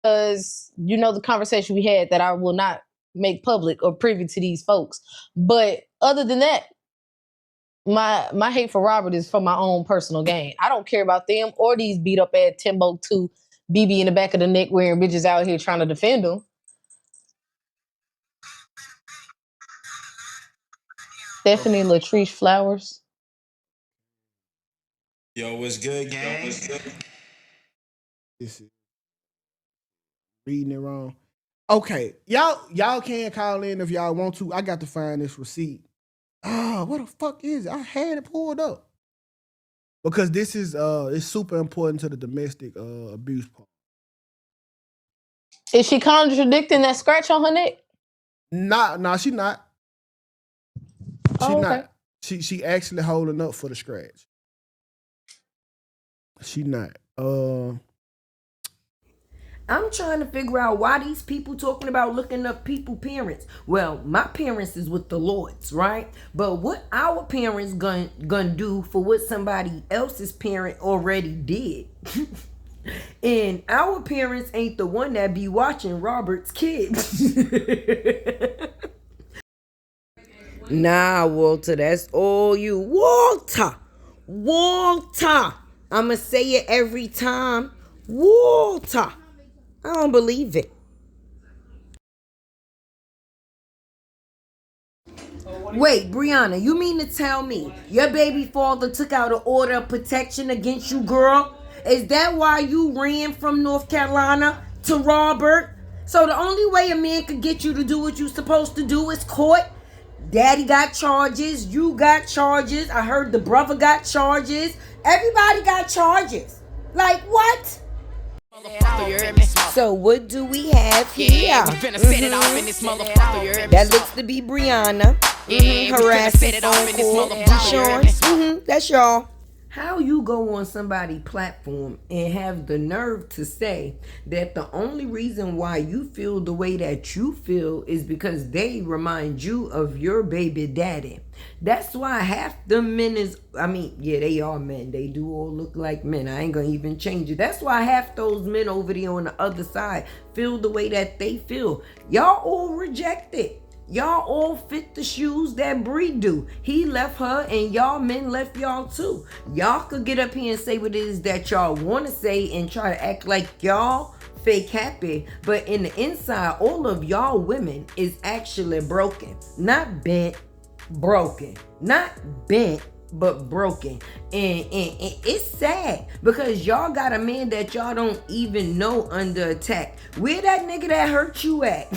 because you know the conversation we had that I will not make public or privy to these folks. But other than that, my hate for Robert is for my own personal gain. I don't care about them or these beat up at Timbuktu BB in the back of the neck wearing bitches out here trying to defend them. Stephanie Latrice Flowers. Yo, what's good, gang? This is reading it wrong. Okay, y'all can call in if y'all want to. I got to find this receipt. What the fuck is it? I had it pulled up because this is it's super important to the domestic abuse part. Is she contradicting that scratch on her neck? Nah, she not. She okay. not. She actually holding up for the scratch. She not. I'm trying to figure out why these people talking about looking up people parents. Well, my parents is with the Lords, right? But what our parents gonna do for what somebody else's parent already did? And our parents ain't the one that be watching Robert's kids. Nah, Walter, that's all you. Walter. I'ma say it every time. Walter. I don't believe it. Wait, Brianna, you mean to tell me your baby father took out an order of protection against you, girl? Is that why you ran from North Carolina to Robert? So the only way a man could get you to do what you're supposed to do is court? Daddy got charges, you got charges, I heard the brother got charges. Everybody got charges. Like what? So what do we have here? That looks to be Brianna. Harassing phone call. Seahorse. That's y'all. How you go on somebody's platform and have the nerve to say that the only reason why you feel the way that you feel is because they remind you of your baby daddy. That's why half the men they are men. They do all look like men. I ain't gonna even change it. That's why half those men over there on the other side feel the way that they feel. Y'all all rejected. Y'all all fit the shoes that Bree do. He left her and y'all men left y'all too. Y'all could get up here and say what it is that y'all want to say and try to act like y'all fake happy. But in the inside, all of y'all women is actually broken. Not bent, broken. Not bent, but broken. And it's sad because y'all got a man that y'all don't even know under attack. Where that nigga that hurt you at?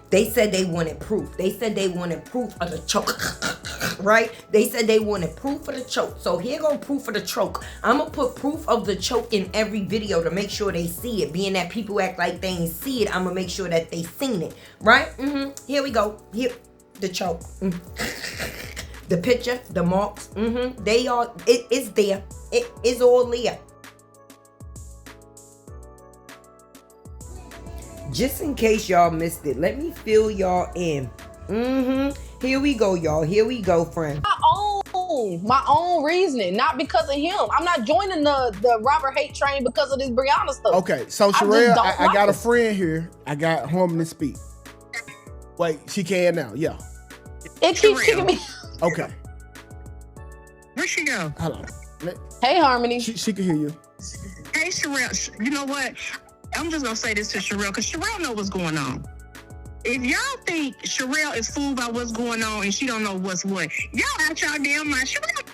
They said they wanted proof. They said they wanted proof of the choke. Right? They said they wanted proof of the choke. So here go proof of the choke. I'm going to put proof of the choke in every video to make sure they see it. Being that people act like they ain't see it, I'm going to make sure that they seen it. Right? Here we go. Here. The choke. The picture. The marks. They all. It's there. It is all there. Just in case y'all missed it, let me fill y'all in. Here we go, y'all. Here we go, friend. My own reasoning, not because of him. I'm not joining the Robert hate train because of this Brianna stuff. Okay, so Sherelle, I got a friend here. I got Harmon to speak. Wait, she can now. Yeah. It keeps kicking me. Okay. Where'd she go? Hello. Hey, Harmony. She can hear you. Hey, Sherelle. You know what? I'm just going to say this to Sherelle because Sherelle know what's going on. If y'all think Sherelle is fooled by what's going on and she don't know what's what, y'all out y'all damn mind. Sherelle.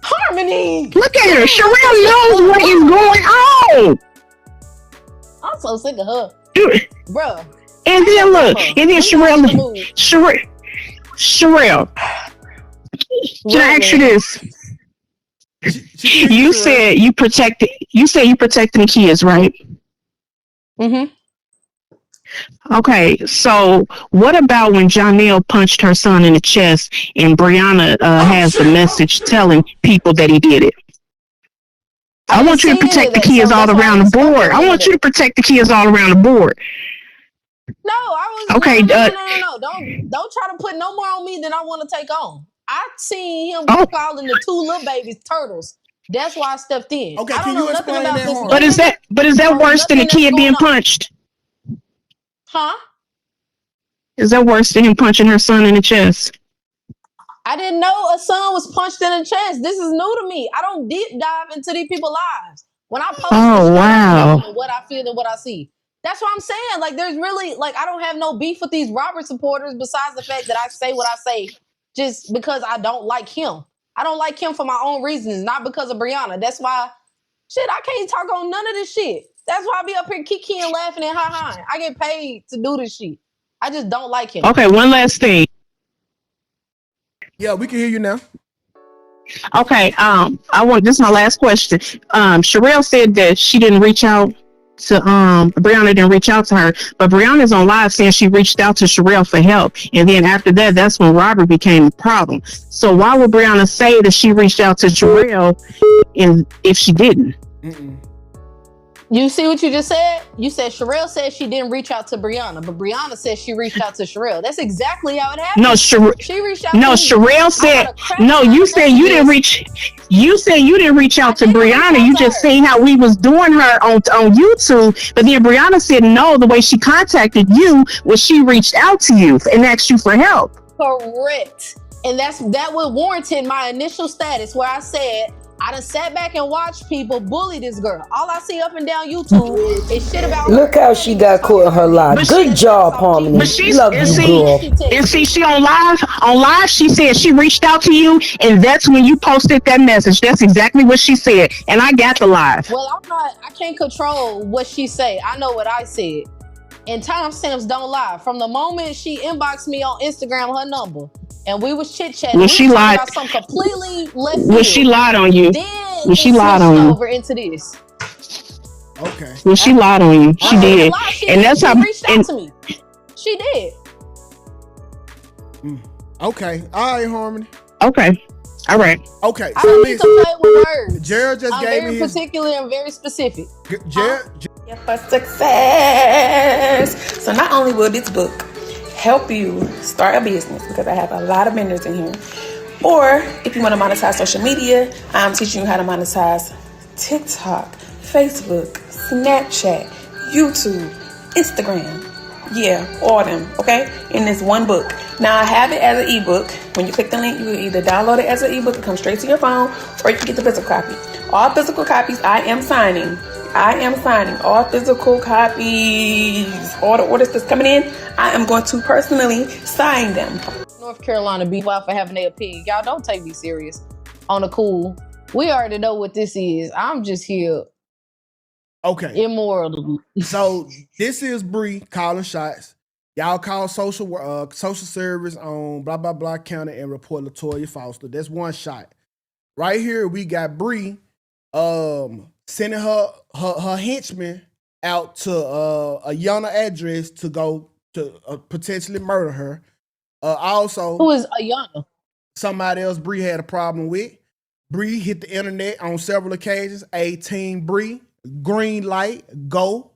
Harmony. Look at her. Sherelle knows what is going on. I'm so sick of her. Bruh. And then look. And then Sherelle. Can I ask you this? You said you protecting kids, right? Okay, so what about when Janelle punched her son in the chest and Brianna has the message telling people that he did it? I I didn't want you to see any of protect the that, so kids all that's why I around the didn't board. I speculate on want you to that. protect the kids all around the board. No, I was Okay, no. Don't try to put no more on me than I want to take on. I seen him oh, calling the two little babies turtles. That's why I stepped in. Okay, I don't can know you nothing explain about that, this but little Harmony? nigga is that or worse than a nothing that's kid going being on. punched? Huh? Is that worse than him punching her son in the chest? I didn't know a son was punched in the chest. This is new to me. I don't deep dive into these people's lives. When I post the Oh straight up wow. view and what I feel and what I see. That's what I'm saying. Like, there's really, like, I don't have no beef with these Robert supporters besides the fact that I say what I say just because I don't like him. I don't like him for my own reasons, not because of Brianna. That's why, shit, I can't talk on none of this shit. That's why I be up here kikiing, laughing, and ha-ha. I get paid to do this shit. I just don't like him. Okay, one last thing. Yeah, we can hear you now. Okay, this is my last question. Sherelle said that she didn't reach out to Brianna didn't reach out to her, but Brianna's on live saying she reached out to Sherelle for help, and then after that, that's when Robert became a problem. So why would Brianna say that she reached out to Sherelle, and if she didn't? Mm-mm. You see what you just said? You said Sherelle said she didn't reach out to Brianna, but Brianna said she reached out to Sherelle. That's exactly how it happened. No, she reached out no, to me. Sherelle said no. You said you didn't reach. You said you didn't reach out to Brianna. You just seen how we was doing her on YouTube, but then Brianna said no. The way she contacted you was she reached out to you and asked you for help. Correct, and that would warranted my initial status where I said I done sat back and watched people bully this girl. All I see up and down YouTube is shit about Look her. how she got caught in her lie. Good job, Harmony. But she's Love you, girl. she on live. On live, she said she reached out to you, and that's when you posted that message. That's exactly what she said, and I got the live. Well, I can't control what she say. I know what I said. And timestamps don't lie. From the moment she inboxed me on Instagram, her number, and we was chit-chatting, well, she lied about something completely left field. Well, she lied on you. Then well, she lied on you. over into this. Okay. Well, she lied on you. She did. And that's how reached out to me. She did. Okay. All right, Harmony. Okay. All right. Okay. I don't need to play with words. Gerald just gave me very particular and very specific. Gerald. For success. So not only will this book help you start a business, because I have a lot of vendors in here, or if you want to monetize social media, I'm teaching you how to monetize TikTok, Facebook, Snapchat, YouTube, Instagram. Yeah, all them, okay? In this one book. Now I have it as an ebook. When you click the link, you can either download it as an ebook, it comes straight to your phone, or you can get the physical copy. All physical copies I am signing all physical copies. All the orders that's coming in, I am going to personally sign them. North Carolina be wild for having their opinion. Y'all don't take me serious. On the cool, we already know what this is. I'm just here. Okay. Immoral. So this is Bree calling shots. Y'all call social service on blah blah blah county and report LaToya Foster. That's one shot. Right here we got Bree sending her henchmen out to a Yana address to go to potentially murder her. Also, who is Ayana? Somebody else Bree had a problem with. Bree hit the internet on several occasions. 18 Bree, green light, go.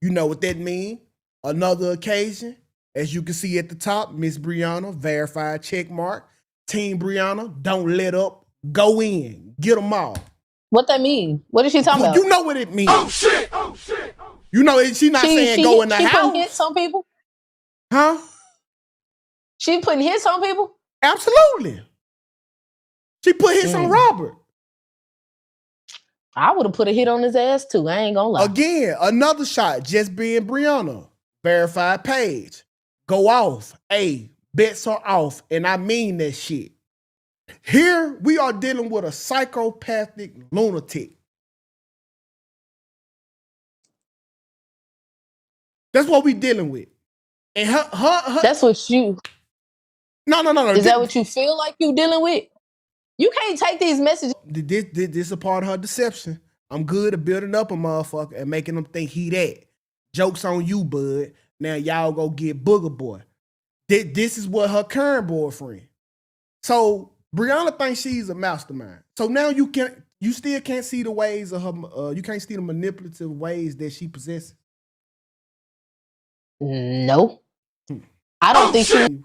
You know what that means. Another occasion, as you can see at the top, Miss Brianna, verified check mark. Team Brianna, don't let up, go in, get them all. What that mean? What is she talking about? You know what it means. Oh shit, oh shit. You know, she not saying go in the house. She putting hits on people? Huh? She putting hits on people? Absolutely. She put hits on Robert. I would have put a hit on his ass too. I ain't gonna lie. Again, another shot, just being Brianna. Verified page. Go off. Hey, bets are off. And I mean that shit. Here we are dealing with a psychopathic lunatic. That's what we dealing with. And her that's what you. No. Is that what you feel like you dealing with? You can't take these messages. This is a part of her deception. I'm good at building up a motherfucker and making them think he that. Joke's on you, bud. Now y'all go get Booger Boy. This is what her current boyfriend. So Brianna thinks she's a mastermind. So now you still can't see the ways of her. You can't see the manipulative ways that she possesses. No, I don't think she.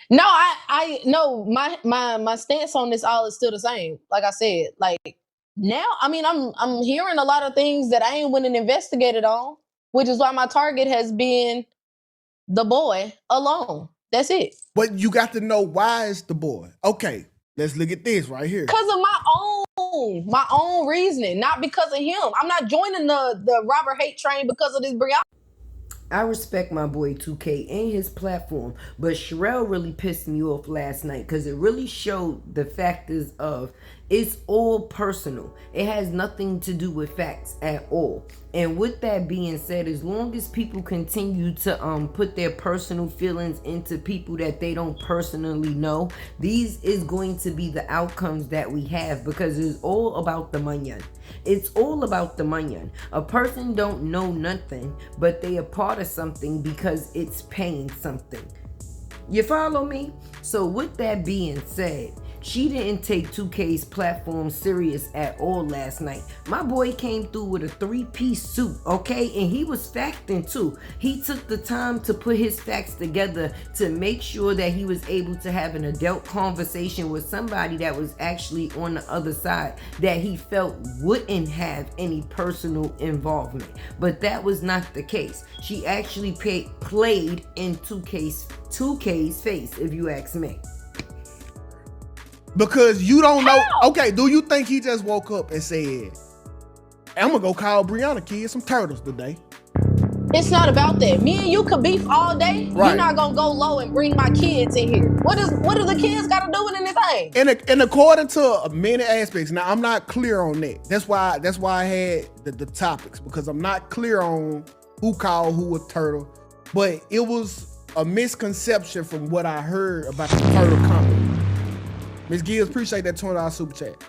No, I no. My stance on this all is still the same. Like I said, like now, I mean, I'm hearing a lot of things that I ain't went and investigated on, which is why my target has been the boy alone. That's it. But you got to know why it's the boy. Okay, let's look at this right here. Because of my own reasoning, not because of him. I'm not joining the Robert hate train because of this Brianna. I respect my boy 2K and his platform, but Sherelle really pissed me off last night because it really showed the factors of it's all personal. It has nothing to do with facts at all. And with that being said, as long as people continue to put their personal feelings into people that they don't personally know, these is going to be the outcomes that we have, because it's all about the money. It's all about the money. A person don't know nothing, but they a part of something because it's paying something. You follow me? So with that being said, she didn't take 2K's platform serious at all last night. My boy came through with a 3-piece suit, okay? And he was facting too. He took the time to put his facts together to make sure that he was able to have an adult conversation with somebody that was actually on the other side, that he felt wouldn't have any personal involvement. But that was not the case. She actually played in 2K's face, if you ask me. Because you don't know. Okay, do you think he just woke up and said, I'm gonna go call Brianna kids some turtles today? It's not about that. Me and you could beef all day. Right. You're not gonna go low and bring my kids in here. What do the kids got to do with anything? And according to many aspects, now I'm not clear on that. That's why I had the topics, because I'm not clear on who called who a turtle. But it was a misconception from what I heard about the turtle company. Ms. Gibbs, appreciate that $20 super chat.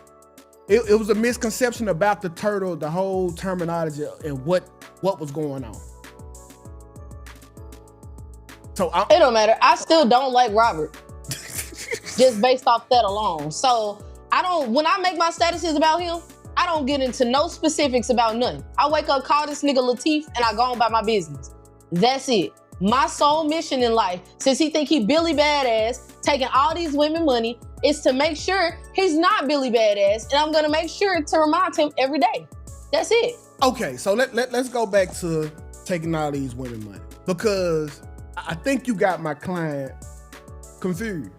It was a misconception about the turtle, the whole terminology, and what was going on. So it don't matter. I still don't like Robert, just based off that alone. So when I make my statuses about him, I don't get into no specifics about nothing. I wake up, call this nigga Latif, and I go on about my business. That's it. My sole mission in life, since he think he Billy Badass, taking all these women money, is to make sure he's not Billy Badass, and I'm gonna make sure to remind him every day. That's it. Okay, so let's go back to taking all these women money, because I think you got my client confused.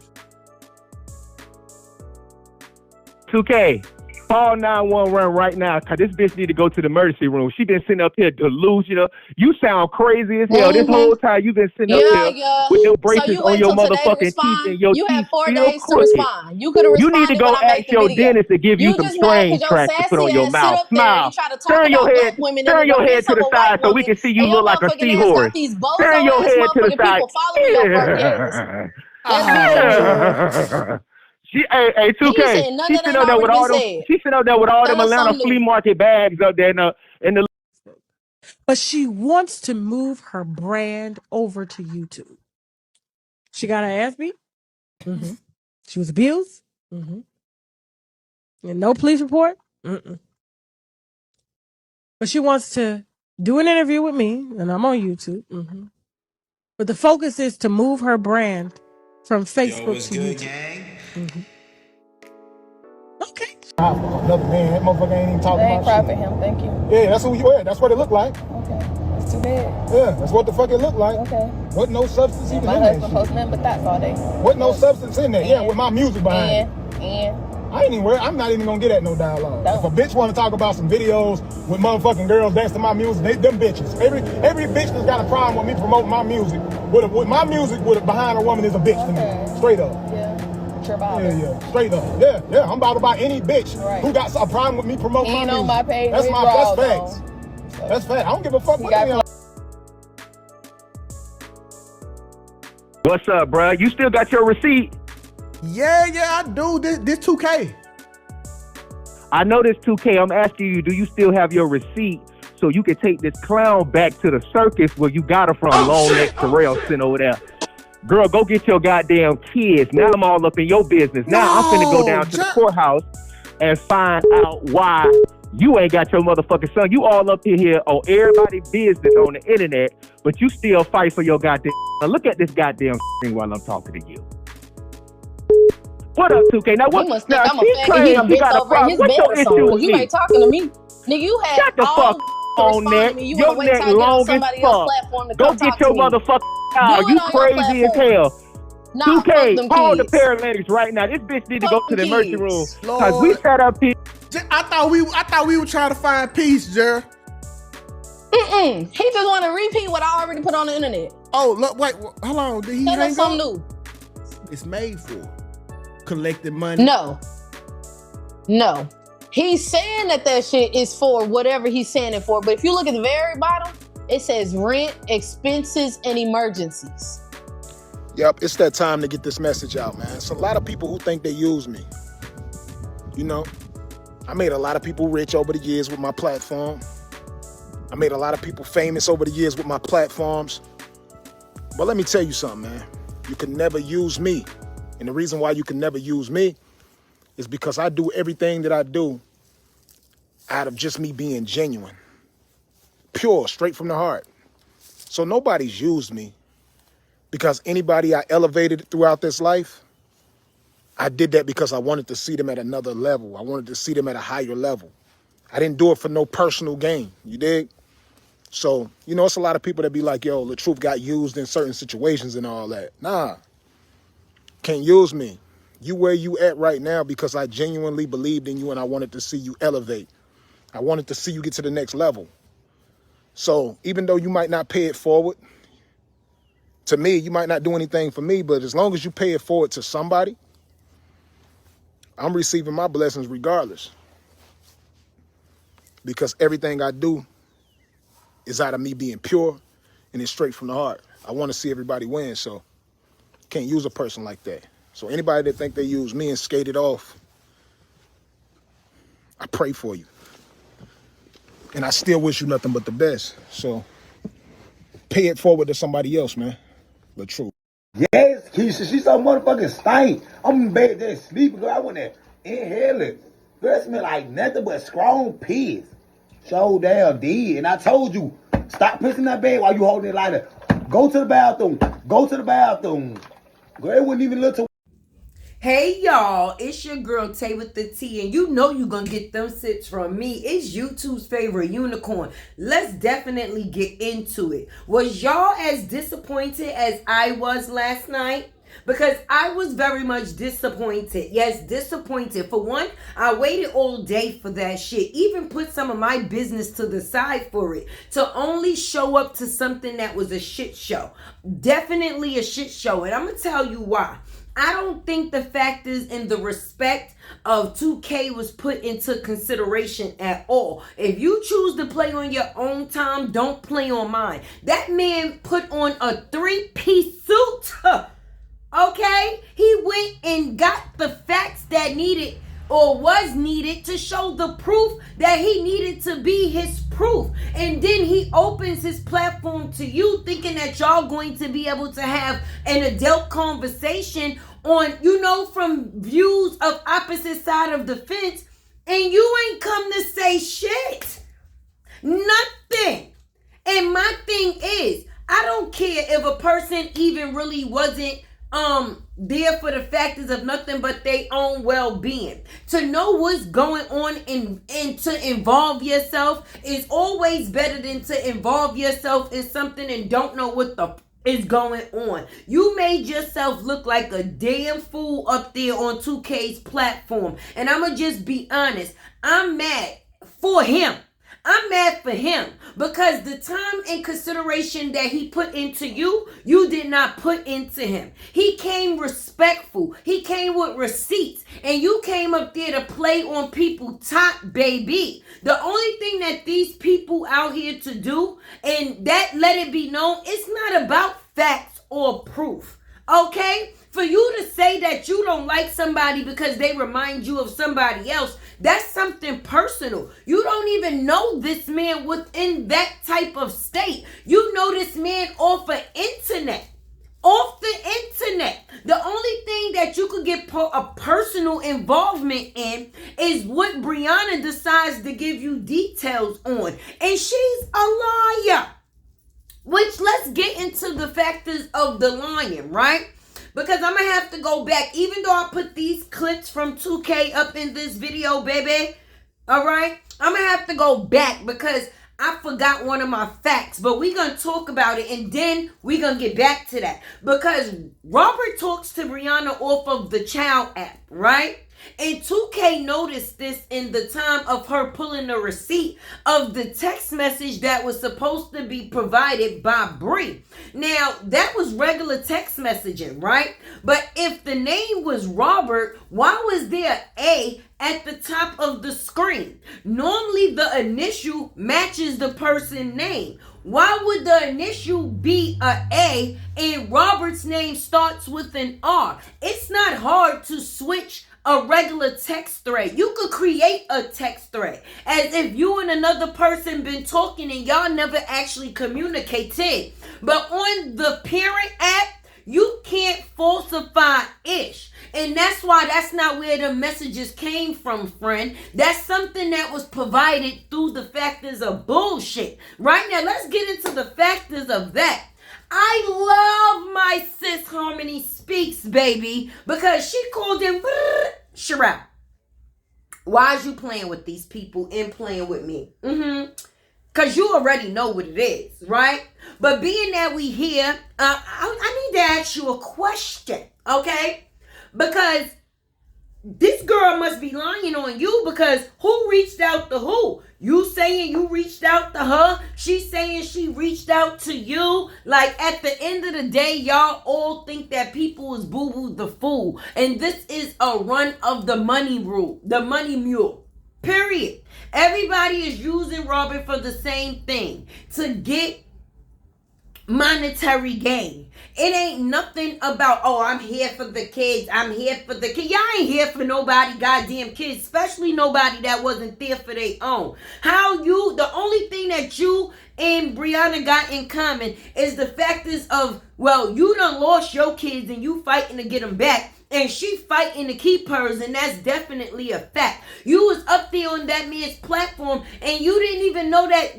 2K, call 911 right now, because this bitch need to go to the emergency room. She been sitting up here delusional. You sound crazy as hell. This whole time you been sitting up here with your braces on your motherfucking teeth and your teeth had 4 still days to crooked. respond. You could have responded. You need to go ask your dentist to give you some strange tracks to put on your mouth. Smile. Turn your head to the side so we can see you look like a seahorse. Turn your head to the side. Hey, 2K. She sitting up there with all them. She sitting up there with all them Atlanta flea market bags up there in the. But she wants to move her brand over to YouTube. She got her ass beat. Mm-hmm. She was abused. Mm-hmm. And no police report. Mm-mm. But she wants to do an interview with me, and I'm on YouTube. Mm-hmm. But the focus is to move her brand from Facebook to YouTube. Mm-hmm. Okay. Another man, that motherfucker ain't even talking about shit. They ain't cry for him, thank you. Yeah, that's who you are. That's what it looked like. Okay, that's too bad. Yeah, that's what the fuck it looked like. Okay. What no substance even in that shit. My husband posts nothing but thoughts all day. What no substance in there? Yeah, with my music behind it. I ain't even worried. I'm not even gonna get at no dialogue. If a bitch wanna talk about some videos with motherfucking girls dancing to my music, them bitches. Every bitch that's got a problem with me promoting my music, with my music behind a woman is a bitch to me. Straight up. Yeah, straight up. Yeah, I'm bothered by any bitch who got a problem with me promoting my music. My page, that's facts. So, that's fact. I don't give a fuck what any of. What's up, bro? You still got your receipt? Yeah, I do. This 2K. I know this 2K. I'm asking you, do you still have your receipt so you can take this clown back to the circus where you got her from. Long neck Terrell sitting over there. Girl, go get your goddamn kids. Now I'm all up in your business. Now I'm finna go down to the courthouse and find out why you ain't got your motherfucking son. You all up in here on everybody's business on the internet, but you still fight for your goddamn. Now look at this goddamn thing while I'm talking to you. What up, Tukay? Now what? You must now think I'm a faggot. He done bent over in his bed or something. Cause you ain't talking to me. Nigga, you had Shut the fuck on neck. Your neck long as fuck. Go get your motherfucking child. You crazy as hell. Nah, 2K, call the paramedics right now. This bitch need to go to the emergency room. Cause we set up here. I thought we were trying to find peace, Jer. He just want to repeat what I already put on the internet. Oh, look, wait, how long did he hang That's something up? new. It's made for collecting money. No. He's saying that shit is for whatever he's saying it for. But if you look at the very bottom, it says rent, expenses, and emergencies. Yep, it's that time to get this message out, man. It's a lot of people who think they use me. You know, I made a lot of people rich over the years with my platform. I made a lot of people famous over the years with my platforms. But let me tell you something, man. You can never use me. And the reason why you can never use me is because I do everything that I do out of just me being genuine. Pure, straight from the heart. So nobody's used me because anybody I elevated throughout this life, I did that because I wanted to see them at another level. I wanted to see them at a higher level. I didn't do it for no personal gain, you dig? So, you know, it's a lot of people that be like, yo, the truth got used in certain situations and all that. Nah, can't use me. You where you at right now because I genuinely believed in you and I wanted to see you elevate. I wanted to see you get to the next level. So even though you might not pay it forward, to me, you might not do anything for me, but as long as you pay it forward to somebody, I'm receiving my blessings regardless. Because everything I do is out of me being pure and it's straight from the heart. I want to see everybody win, so can't use a person like that. So anybody that think they use me and skate it off, I pray for you. And I still wish you nothing but the best. So pay it forward to somebody else, man. The truth. Yes, Keisha, she's so motherfucking stank. I'm in bed there sleeping, girl. I went there inhale it. Girl, it smell like nothing but strong piss. So damn dead. And I told you, stop pissing that bed while you holding it lighter. Go to the bathroom. Go to the bathroom. Girl, it wouldn't even look to. Hey y'all, it's your girl Tay with the T, and you know you gonna get them sips from me. It's YouTube's favorite unicorn. Let's definitely get into it. Was y'all as disappointed as I was last night? Because I was very much disappointed. Yes, disappointed. For one, I waited all day for that shit. Even put some of my business to the side for it. To only show up to something that was a shit show. Definitely a shit show. And I'm going to tell you why. I don't think the factors and the respect of 2K was put into consideration at all. If you choose to play on your own time, don't play on mine. That man put on a 3-piece suit. Okay? He went and got the facts that needed or was needed to show the proof that he needed to be his proof. And then he opens his platform to you thinking that y'all going to be able to have an adult conversation on, you know, from views of opposite side of the fence, and you ain't come to say shit. Nothing. And my thing is, I don't care if a person even really wasn't there for the factors of nothing but their own well-being. To know what's going on and to involve yourself is always better than to involve yourself in something and don't know what the is going on. You made yourself look like a damn fool up there on 2K's platform. And I'ma just be honest, I'm mad for him. I'm mad for him because the time and consideration that he put into you, you did not put into him. He came respectful. He came with receipts. And you came up there to play on people's top, baby. The only thing that these people out here to do, and that let it be known, it's not about facts or proof. Okay? For you to say that you don't like somebody because they remind you of somebody else, that's something personal. You don't even know this man within that type of state. You know this man off the internet. Off the internet. The only thing that you could get a personal involvement in is what Brianna decides to give you details on. And she's a liar. Which, let's get into the factors of the lying, right? Because I'm going to have to go back. Even though I put these clips from Tukay up in this video, baby. All right? I'm going to have to go back because I forgot one of my facts. But we're going to talk about it. And then we're going to get back to that. Because Robert talks to Brianna off of the Child app, right? And 2K noticed this in the time of her pulling the receipt of the text message that was supposed to be provided by Bree. Now, that was regular text messaging, right? But if the name was Robert, why was there A at the top of the screen? Normally, the initial matches the person's name. Why would the initial be a A and Robert's name starts with an R? It's not hard to switch a regular text thread. You could create a text thread as if you and another person been talking and y'all never actually communicated. But on the parent app, you can't falsify ish. And that's why that's not where the messages came from, friend. That's something that was provided through the factors of bullshit. Right now, let's get into the factors of that. I love my sis Harmony Speaks, baby, because she called him Sherelle. Why is you playing with these people and playing with me? Because you already know what it is, right? But being that we here, I need to ask you a question, okay? Because this girl must be lying on you, because who reached out to who? You saying you reached out to her. She's saying she reached out to you. Like, at the end of the day, y'all all think that people is boo-boo the fool. And this is a run of the money rule. The money mule. Period. Everybody is using Robert for the same thing. To get monetary gain. It ain't nothing about, oh, I'm here for the kids. I'm here for the kids. Y'all ain't here for nobody goddamn kids, especially nobody that wasn't there for their own. The only thing that you and Brianna got in common is the factors of, well, you done lost your kids and you fighting to get them back. And she fighting to keep hers, and that's definitely a fact. You was up there on that man's platform and you didn't even know that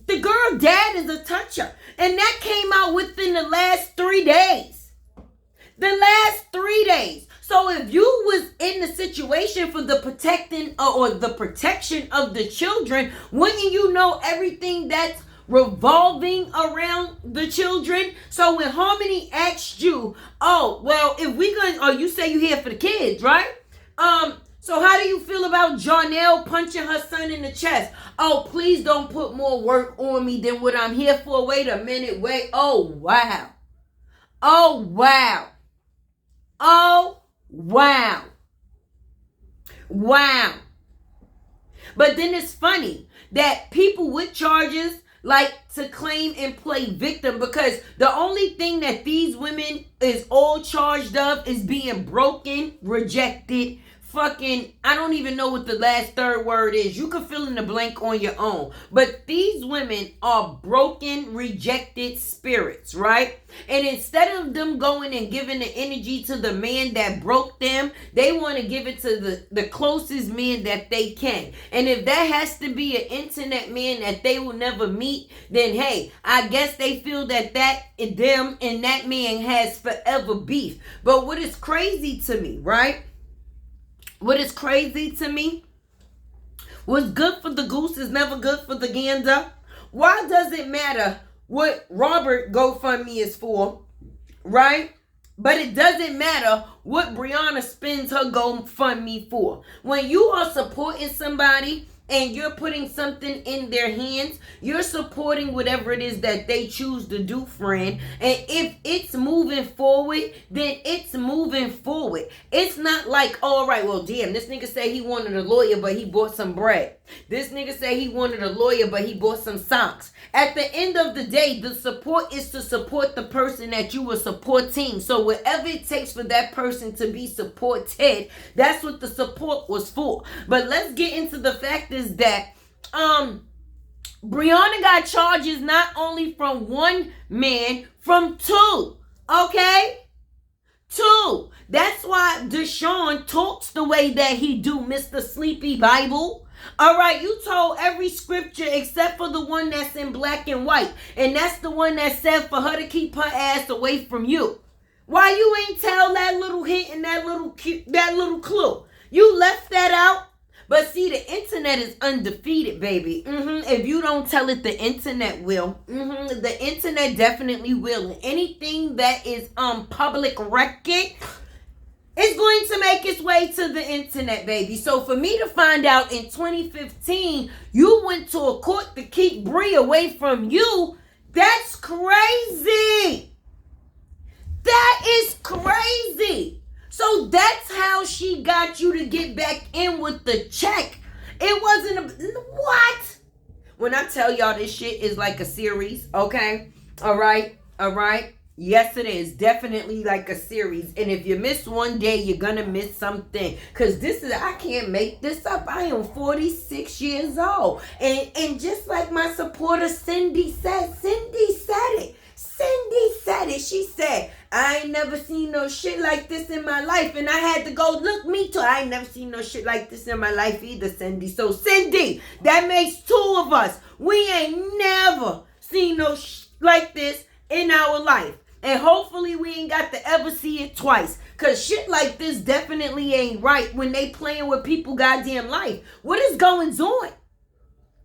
the girl dad is a toucher. And that came out within the last 3 days. The last 3 days. So if you was in the situation for the protecting or the protection of the children, wouldn't you know everything that's revolving around the children? So when Harmony asked you, oh, well, if we gonna, you say you here for the kids, right? So how do you feel about Jarnell punching her son in the chest? Oh, please don't put more work on me than what I'm here for. Wait a minute. Wait. Oh, wow. Oh, wow. Oh, wow. Wow. But then it's funny that people with charges like to claim and play victim, because the only thing that these women is all charged of is being broken, rejected, fucking, I don't even know what the last third word is. You can fill in the blank on your own. But these women are broken, rejected spirits, right? And instead of them going and giving the energy to the man that broke them, they want to give it to the closest man that they can. And if that has to be an internet man that they will never meet, then hey, I guess they feel that them and that man has forever beef. But what is crazy to me, right? What is crazy to me? What's good for the goose is never good for the gander. Why does it matter what Robert GoFundMe is for, right? But it doesn't matter what Brianna spends her GoFundMe for. When you are supporting somebody and you're putting something in their hands, you're supporting whatever it is that they choose to do, friend. And if it's moving forward, then it's moving forward. It's not like, all right, well, damn, this nigga say he wanted a lawyer, but he bought some bread. This nigga say he wanted a lawyer, but he bought some socks. At the end of the day, the support is to support the person that you were supporting. So whatever it takes for that person to be supported, that's what the support was for. But let's get into the fact is that Brianna got charges not only from one man, from two. Okay? Two. That's why Deshaun talks the way that he do, Mr. Sleepy Bible. All right, you told every scripture except for the one that's in black and white. And that's the one that said for her to keep her ass away from you. Why you ain't tell that little hint and that little clue? You left that out. But see, the internet is undefeated, baby. If you don't tell it, the internet will. The internet definitely will. And anything that is public record, it's going to make its way to the internet, baby. So for me to find out in 2015, you went to a court to keep Bree away from you, that's crazy. That is crazy. So that's how she got you to get back in with the check. It wasn't what? When I tell y'all this shit is like a series, okay? All right. Yes, it is definitely like a series. And if you miss one day, you're gonna miss something. Cause I can't make this up. I am 46 years old. And just like my supporter Cindy said it. She said, I ain't never seen no shit like this in my life. And I had to go, look, me too. I ain't never seen no shit like this in my life either, Cindy. So, Cindy, that makes two of us. We ain't never seen no shit like this in our life. And hopefully we ain't got to ever see it twice. Because shit like this definitely ain't right when they playing with people's goddamn life. What is going on?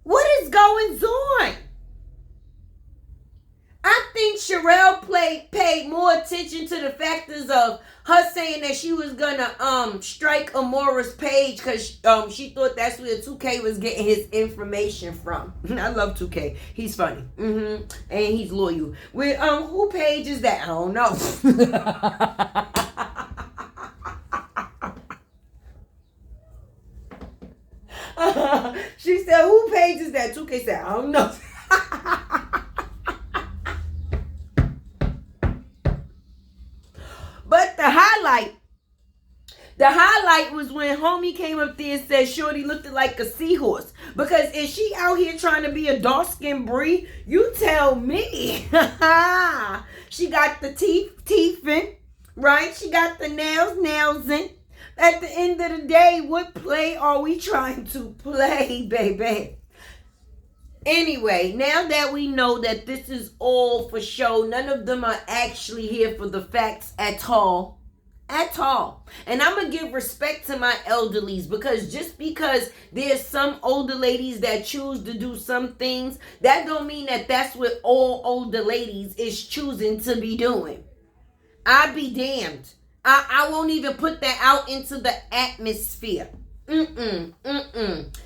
What is going on? I think Sherelle paid more attention to the factors of her saying that she was gonna strike Amora's page because she thought that's where Tukay was getting his information from. I love Tukay. He's funny. And he's loyal. With who page is that? I don't know. She said, who page is that? Tukay said, I don't know. But the highlight was when homie came up there and said Shorty looked like a seahorse. Because if she out here trying to be a dark-skinned Brie, you tell me. She got the teeth in, right? She got the nails in. At the end of the day, what play are we trying to play, baby? Anyway, now that we know that this is all for show, none of them are actually here for the facts at all. And I'm going to give respect to my elderlies, because just because there's some older ladies that choose to do some things, that don't mean that that's what all older ladies is choosing to be doing. I'd be damned. I won't even put that out into the atmosphere.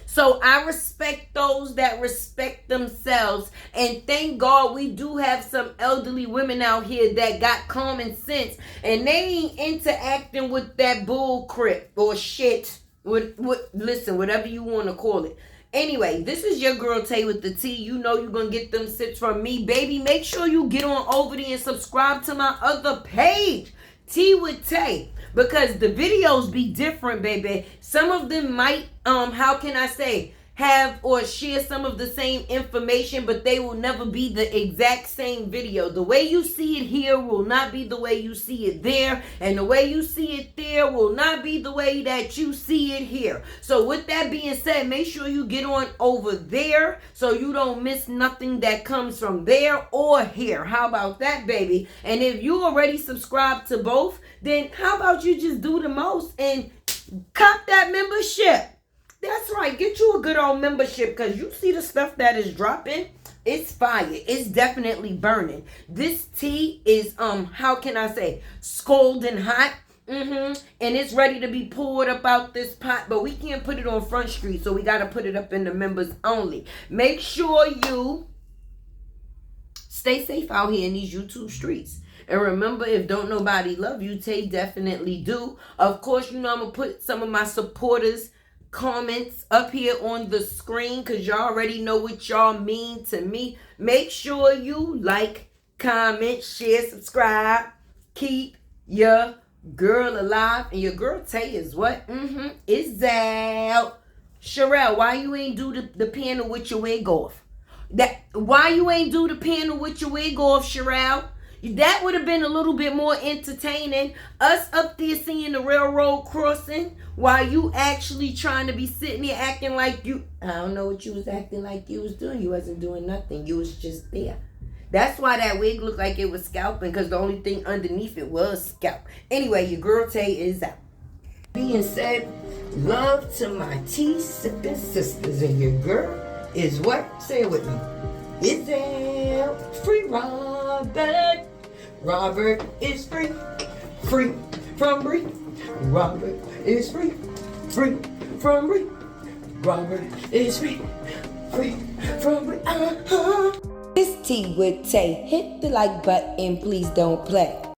So I respect those that respect themselves, and thank God we do have some elderly women out here that got common sense, and they ain't interacting with that bull crap or shit. Listen, whatever you want to call it. Anyway, this is your girl Tay with the T. You know you're gonna get them sips from me, baby. Make sure you get on over there and subscribe to my other page, T with Tay. Because the videos be different, baby. Some of them might, have or share some of the same information, but they will never be the exact same video. The way you see it here will not be the way you see it there. And the way you see it there will not be the way that you see it here. So with that being said, make sure you get on over there so you don't miss nothing that comes from there or here. How about that, baby? And if you already subscribed to both, then how about you just do the most and cop that membership? That's right. Get you a good old membership, because you see the stuff that is dropping. It's fire. It's definitely burning. This tea is, scalding hot. And it's ready to be poured up out this pot, but we can't put it on Front Street, so we got to put it up in the members only. Make sure you stay safe out here in these YouTube streets. And remember, if don't nobody love you, they definitely do. Of course, you know I'm going to put some of my supporters' comments up here on the screen because y'all already know what y'all mean to me. Make sure you like, comment, share, subscribe. Keep your girl alive. And your girl Tay is what? It's out. Sherelle, why you ain't do the panel with your wig off? Why you ain't do the panel with your wig off, Sherelle? That would have been a little bit more entertaining. Us up there seeing the railroad crossing while you actually trying to be sitting here acting like you... I don't know what you was acting like you was doing. You wasn't doing nothing. You was just there. That's why that wig looked like it was scalping, because the only thing underneath it was scalp. Anyway, your girl Tay is out. Being said, love to my tea-sipping sisters, and your girl is what? Say it with me. It's out. Free Robert. Robert is free. Free from Bree. Robert is free. Free from Bree. Robert is free. Free from Bree. This tea with Tay. Hit the like button. Please don't play.